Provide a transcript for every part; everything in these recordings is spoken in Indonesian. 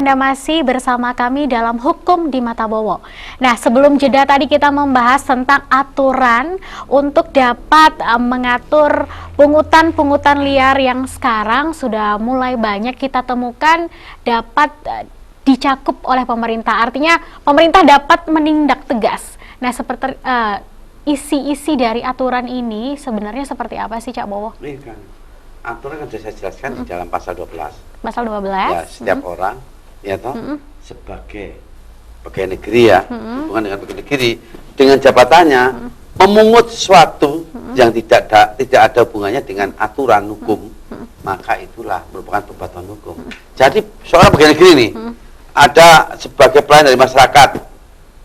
Anda masih bersama kami dalam Hukum di Mata Bowo. Nah, sebelum jeda tadi kita membahas tentang aturan untuk dapat mengatur pungutan-pungutan liar yang sekarang sudah mulai banyak kita temukan dapat dicakup oleh pemerintah. Artinya pemerintah dapat menindak tegas. Nah, seperti isi-isi dari aturan ini sebenarnya seperti apa sih, Cak Bowo? Ini kan aturan kan sudah saya jelaskan di dalam pasal 12. Pasal 12. Ya, setiap orang ya toh sebagai pegawai negeri ya, hubungan dengan pegawai negeri dengan jabatannya memungut sesuatu yang tidak ada hubungannya dengan aturan hukum, maka itulah merupakan perbuatan hukum. Jadi seorang pegawai negeri ini ada sebagai pelayan dari masyarakat,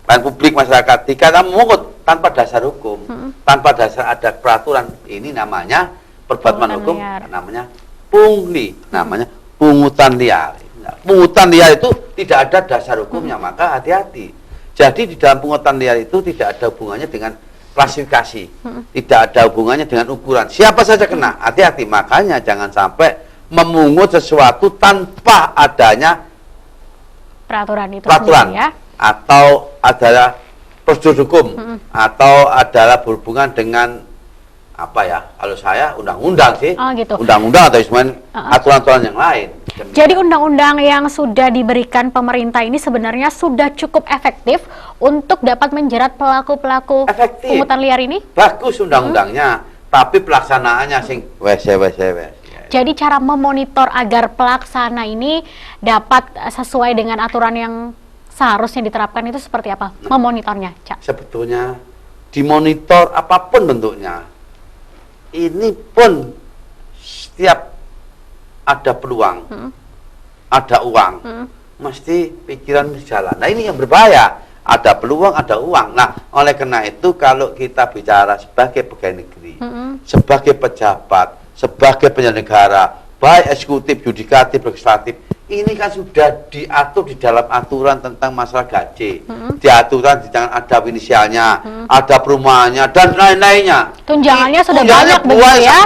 pelayan publik masyarakat, dikata memungut tanpa dasar hukum, tanpa dasar ada peraturan, ini namanya perbuatan hukum, namanya pungli, namanya pungutan liar. Nah, pungutan liar itu tidak ada dasar hukumnya, maka hati-hati. Jadi di dalam pungutan liar itu tidak ada hubungannya dengan klasifikasi, tidak ada hubungannya dengan ukuran. Siapa saja kena, hati-hati. Makanya jangan sampai memungut sesuatu tanpa adanya peraturan itu sendiri, ya? Atau adalah prosedur hukum, atau adalah berhubungan dengan apa ya, kalau saya undang-undang sih, gitu. Undang-undang atau aturan-aturan yang lain. Jadi undang-undang yang sudah diberikan pemerintah ini sebenarnya sudah cukup efektif untuk dapat menjerat pelaku-pelaku pungutan liar ini? Bagus undang-undangnya, tapi pelaksanaannya sing wes. Jadi cara memonitor agar pelaksana ini dapat sesuai dengan aturan yang seharusnya diterapkan itu seperti apa? Memonitornya, Cak? Sebetulnya dimonitor apapun bentuknya. Ini pun setiap ada peluang, ada uang, mesti pikiran jalan. Nah, ini yang berbahaya. Ada peluang, ada uang. Nah, oleh karena itu kalau kita bicara sebagai pegawai negeri, sebagai pejabat, sebagai penyelenggara, baik eksekutif, yudikatif, legislatif, ini kan sudah diatur di dalam aturan tentang masalah gaji, diaturan di tangan ada inisialnya, ada perumahannya dan lain-lainnya. Tunjangannya sudah banyak begitu ya.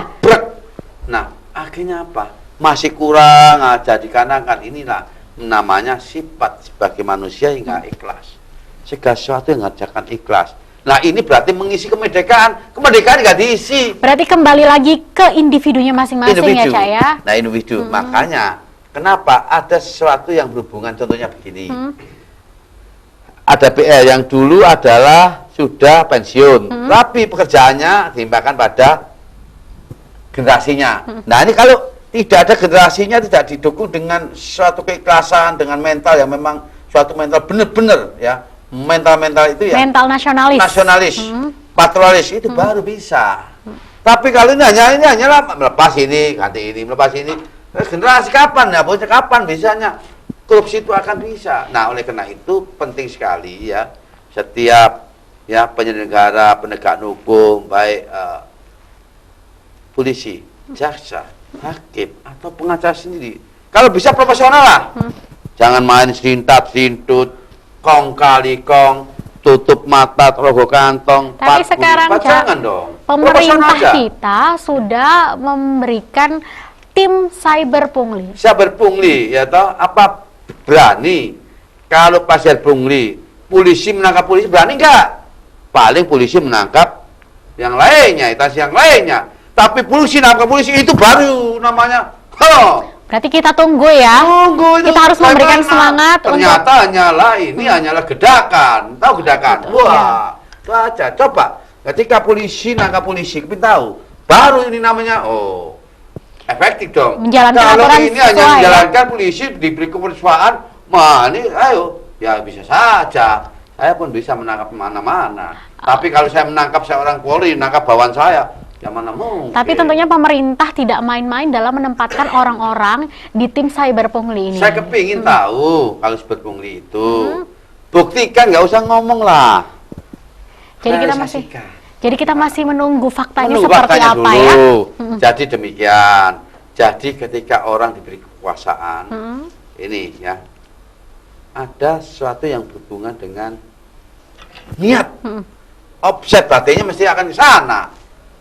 Nah, akhirnya apa? Masih kurang aja dikarenakan inilah namanya sifat sebagai manusia hingga ikhlas. Segala sesuatu yang mengerjakan ikhlas. Nah, ini berarti mengisi kemerdekaan. Kemerdekaan nggak diisi. Berarti kembali lagi ke individunya masing-masing ya, Cak ya? Nah, individu. Makanya kenapa ada sesuatu yang berhubungan, contohnya begini. Ada PR yang dulu adalah sudah pensiun, tapi pekerjaannya ditimpakan pada generasinya. Nah, ini kalau tidak ada generasinya, tidak didukung dengan suatu keikhlasan, dengan mental yang memang suatu mental benar-benar ya, mental itu ya. Mental nasionalis. Patriotis itu baru bisa. Tapi kalau ini hanyalah melepas ini, ganti ini, melepas ini. Generasi kapan ya, bosnya kapan bisanya korupsi itu akan bisa. Nah, oleh karena itu penting sekali ya setiap ya penyelenggara penegak hukum, baik polisi, jaksa, hakim atau pengacara sendiri, kalau bisa profesional lah. Jangan main sintut, kong kali kong, tutup mata, rogoh kantong. Tapi sekarang jangan dong. Pemerintah kita sudah memberikan tim cyber pungli. Cyber pungli ya toh, apa berani kalau pasien pungli, polisi menangkap polisi berani enggak? Paling polisi menangkap yang lainnya, instansi yang lainnya. Tapi polisi menangkap polisi itu baru namanya. Berarti kita tunggu ya. Tunggu itu. Kita harus memberikan semangat. Ternyata hanyalah ini hanyalah gedakan. Tahu gedakan? Betul, wah, itu aja. Coba ketika polisi nangkap polisi, kita tahu. Baru ini namanya efektif dong. Menjalankan kalau ini hanya menjalankan ya? Polisi diberi kepercayaan, ini ayo ya bisa saja. Saya pun bisa menangkap mana-mana. Tapi kalau saya menangkap seorang Polri, menangkap bawahan saya, ya mana mungkin. Tapi tentunya pemerintah tidak main-main dalam menempatkan orang-orang di tim cyber pungli ini. Saya kepingin tahu kalau cyber pungli itu buktikan, nggak usah ngomong lah. Jadi kita masih menunggu faktanya seperti apa dulu. Ya. Jadi demikian. Jadi ketika orang diberi kekuasaan, ini ya, ada sesuatu yang berhubungan dengan niat. Offset berarti mesti akan ke sana.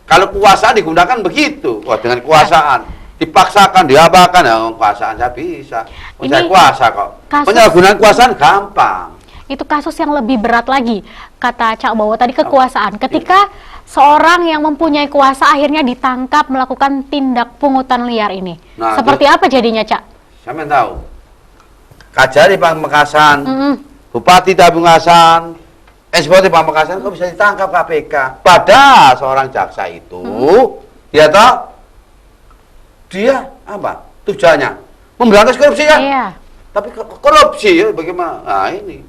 Kalau kekuasaan digunakan begitu, dengan kekuasaan. dipaksakan, diapakan, ya kekuasaan saya bisa. Saya Ini kuasa kok. Penyalahgunaan kekuasaan gampang. itu kasus yang lebih berat lagi, kata Cak Bowo tadi, kekuasaan. Ketika seorang yang mempunyai kuasa akhirnya ditangkap melakukan tindak pungutan liar ini. Nah, Seperti apa jadinya, Cak? Saya tahu. Kajari Pamekasan, Mm-mm. Bupati Pamekasan, Bupati Pamekasan kok bisa ditangkap KPK? Padahal seorang jaksa itu, dia apa? Tujuannya memberantas korupsi kan? Iya. Tapi korupsi ya bagaimana? Nah ini.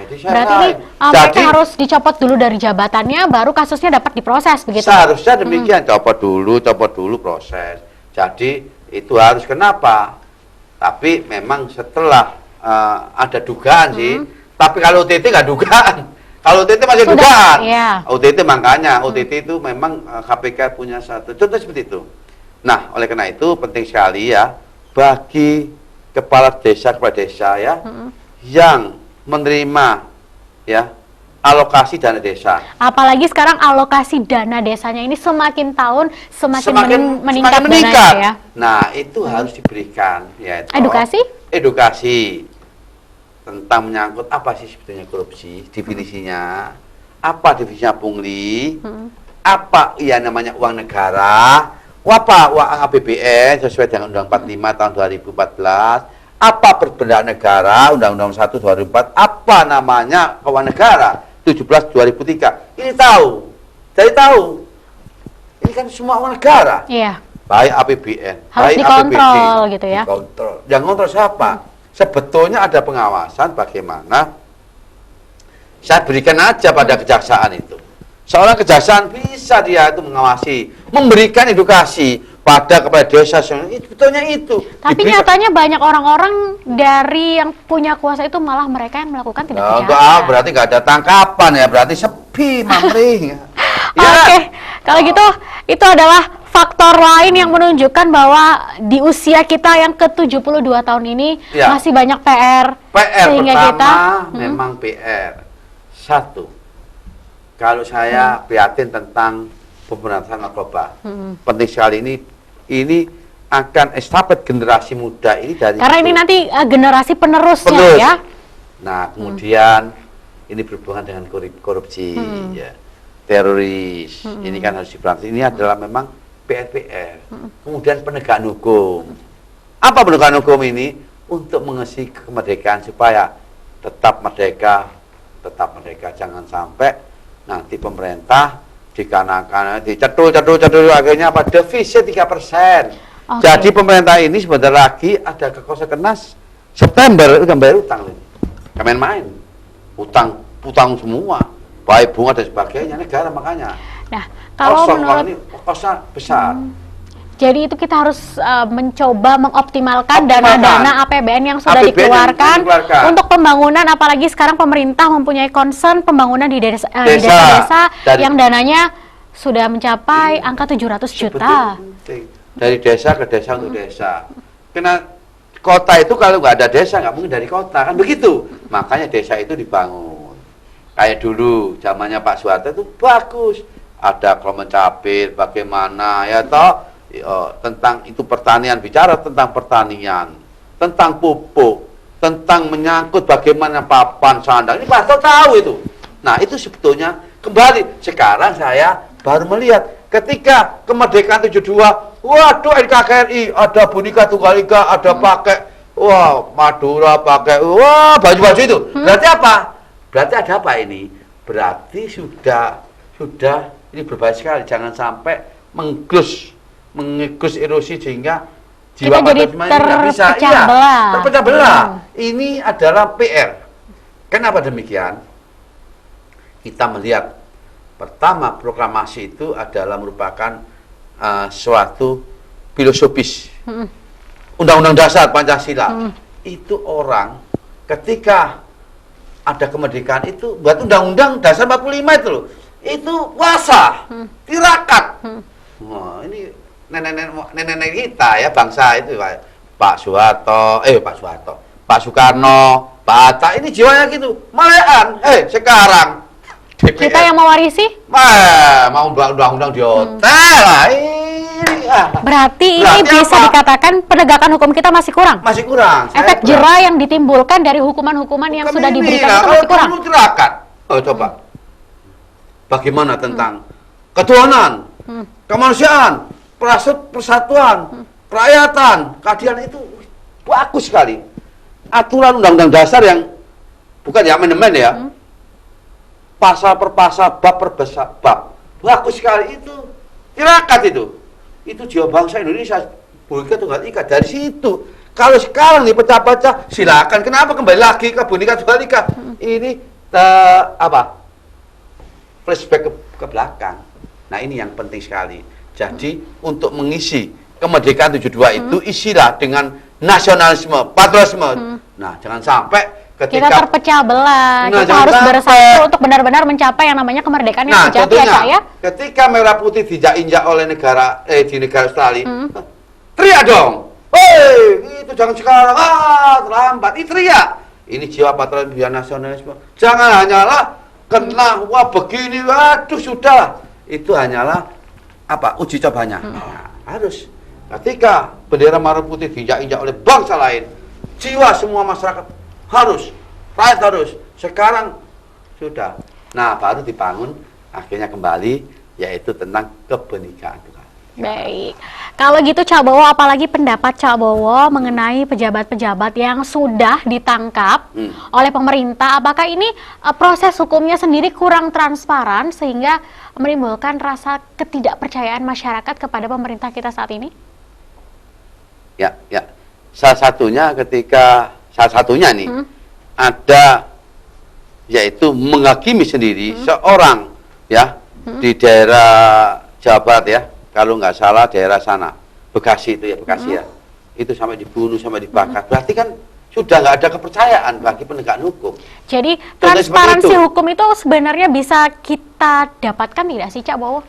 Jadi Berarti ini mereka harus dicopot dulu dari jabatannya, baru kasusnya dapat diproses begitu? Seharusnya demikian, copot dulu proses. Jadi itu harus kenapa? Tapi memang setelah ada dugaan sih. Tapi kalau OTT nggak dugaan. Kalau OTT masih Sudah, dugaan. iya. OTT makanya OTT itu memang KPK punya satu contoh seperti itu. Nah, oleh karena itu penting sekali ya bagi kepala desa ya yang menerima ya alokasi dana desa. Apalagi sekarang alokasi dana desanya ini semakin tahun semakin meningkat meningkat. dananya ya. Nah, itu harus diberikan ya. Edukasi tentang menyangkut apa sih sebetulnya korupsi, definisinya, apa definisinya pungli, apa ya namanya uang negara, apa uang APBN sesuai dengan Undang 45 tahun 2014, apa perbendaan negara Undang-Undang 1 2004, apa namanya keuangan negara 17 2003. Ini tahu. Jadi tahu. Ini kan semua uang negara. Iya. Baik APBN, Harus baik dikontrol APBD, gitu ya. Dikontrol. Yang kontrol siapa? Sebetulnya ada pengawasan bagaimana saya berikan aja pada kejaksaan itu. Seorang kejaksaan bisa dia itu mengawasi, memberikan edukasi kepada desa. Sebetulnya itu. Tapi nyatanya banyak orang-orang dari yang punya kuasa itu malah mereka yang melakukan tindak kejahatan. Berarti nggak ada tangkapan ya, berarti sepi mamring. Oke, kalau gitu itu adalah faktor lain yang menunjukkan bahwa di usia kita yang ke-72 tahun ini masih banyak PR. PR sehingga pertama kita memang PR. Satu, kalau saya prihatin tentang pemberantasan narkoba. Penting sekali ini akan estafet generasi muda ini dari karena itu. ini nanti generasi penerusnya ya. Nah, kemudian ini berhubungan dengan korupsi ya. Teroris. Ini kan harus diberantas. Ini adalah memang PR. Kemudian penegakan hukum. Apa penegakan hukum ini? Untuk mengisi kemerdekaan supaya tetap merdeka. Jangan sampai nanti pemerintah dikarenakan dicetul akhirnya apa? Defisit 3%. Okay. Jadi pemerintah ini sebentar lagi ada kenas September udah bayar utang. Kamen main. Utang semua. Baik bunga dan sebagainya negara makanya. Nah, kalau menurut ini kosnya besar. Jadi itu kita harus mencoba mengoptimalkan dana-dana APBN yang sudah dikeluarkan untuk pembangunan, apalagi sekarang pemerintah mempunyai concern pembangunan di desa-desa yang dananya sudah mencapai angka 700 juta. Dari desa ke desa untuk desa. Karena kota itu kalau nggak ada desa nggak mungkin dari kota kan begitu. Makanya desa itu dibangun. Kayak dulu zamannya Pak Soeharto itu bagus. Ada Kelompok Capil, bagaimana ya toh. Tentang itu pertanian, bicara tentang pertanian, tentang pupuk, tentang menyangkut bagaimana papan sandang, ini Pak tahu itu. Nah itu sebetulnya kembali, sekarang saya baru melihat ketika kemerdekaan 72, waduh NKRI, ada Bhinneka Tunggal Ika, ada pakai, wah Madura pakai, wah baju-baju itu, berarti apa? Berarti ada apa ini? Berarti sudah ini berbahaya sekali, jangan sampai mengikis erosi sehingga jiwa patriotisme tidak bisa terpecah belah. Ini adalah PR. Kenapa demikian? Kita melihat pertama proklamasi itu adalah merupakan suatu filosofis. Undang-Undang Dasar Pancasila. Itu orang ketika ada kemerdekaan itu buat Undang-Undang Dasar 45 itu loh. Itu puasa, tirakat. Wah, ini nenek-nenek kita ya bangsa itu Pak Soeharto, Pak Soekarno, Pak Hatta, ini jiwanya gitu. Malahan, sekarang DPR, kita yang mewarisi? mau undang-undang di hotel lah. Berarti ini bisa apa? dikatakan penegakan hukum kita masih kurang. Masih kurang. Efek jera yang ditimbulkan dari hukuman-hukuman yang Bukan sudah ini. diberikan Nah, itu kalau masih kurang. kamu tirakat, coba. Bagaimana tentang ketuhanan, kemanusiaan, persatuan, kerakyatan, keadilan itu bagus sekali. Aturan undang-undang dasar yang bukan ya amandemen ya. Pasal per pasal, bab per bab. Bagus sekali itu. Tirakat itu. Itu jiwa bangsa Indonesia. Bhinneka Tunggal Ika dari situ. Kalau sekarang dipecah-pecah, silakan. Kenapa kembali lagi ke Bhinneka Tunggal Ika? Ini flashback ke belakang. Nah, ini yang penting sekali. Jadi untuk mengisi kemerdekaan 72 itu isilah dengan nasionalisme, patriotisme. Nah, jangan sampai Kita ketika terpecah belah, Nah, kita jangan harus sampai. bersatu untuk benar-benar mencapai yang namanya kemerdekaan yang Nah, sejati ya contohnya, Cak ya. ketika merah putih dijak-injak oleh di negara Australia, teriak dong. Hei, itu jangan sekarang, terlambat. Ini teriak. Ini jiwa patriotisme, jiwa nasionalisme. Jangan hanyalah kena, wah begini, waduh sudah. Itu hanyalah uji cobanya. Nah, harus ketika bendera merah putih dijak-injak oleh bangsa lain, jiwa semua masyarakat harus, rakyat harus. Sekarang sudah. Nah, baru dibangun akhirnya kembali, yaitu tentang kebenekaan. Baik, kalau gitu Cak Bowo, apalagi pendapat Cak Bowo mengenai pejabat-pejabat yang sudah ditangkap oleh pemerintah, apakah ini proses hukumnya sendiri kurang transparan sehingga menimbulkan rasa ketidakpercayaan masyarakat kepada pemerintah kita saat ini? Ya. Salah satunya nih, ada yaitu menghakimi sendiri seorang ya di daerah Jawa Barat ya. Kalau nggak salah daerah sana, Bekasi itu ya, Bekasi ya. Itu sampai dibunuh, sampai dibakar. Berarti kan sudah nggak ada kepercayaan bagi penegakan hukum. Jadi Contohnya transparansi seperti itu. hukum itu sebenarnya bisa kita dapatkan tidak sih Cak Bowo?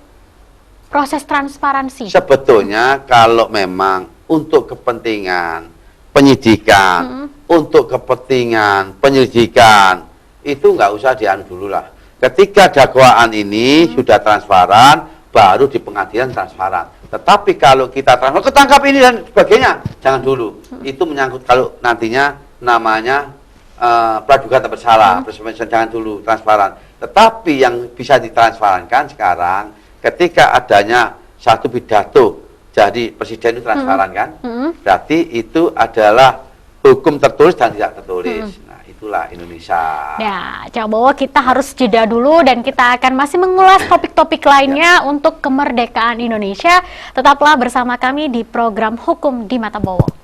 Proses transparansi. Sebetulnya kalau memang untuk kepentingan penyidikan, untuk kepentingan penyelidikan, itu nggak usah dianu dulu lah. Ketika dakwaan ini sudah transparan, baru di pengadilan transparan. Tetapi kalau kita transparan, ketangkap ini dan sebagainya, jangan dulu. Itu menyangkut kalau nantinya namanya praduga tak bersalah, jangan dulu transparan. Tetapi yang bisa ditransparankan sekarang, ketika adanya satu pidato, jadi presiden itu transparan kan? Berarti itu adalah hukum tertulis dan tidak tertulis. Nah, itulah Indonesia. Nah, Cak Bowo, kita harus jeda dulu dan kita akan masih mengulas topik-topik lainnya untuk kemerdekaan Indonesia. Tetaplah bersama kami di program Hukum di Mata Bowo.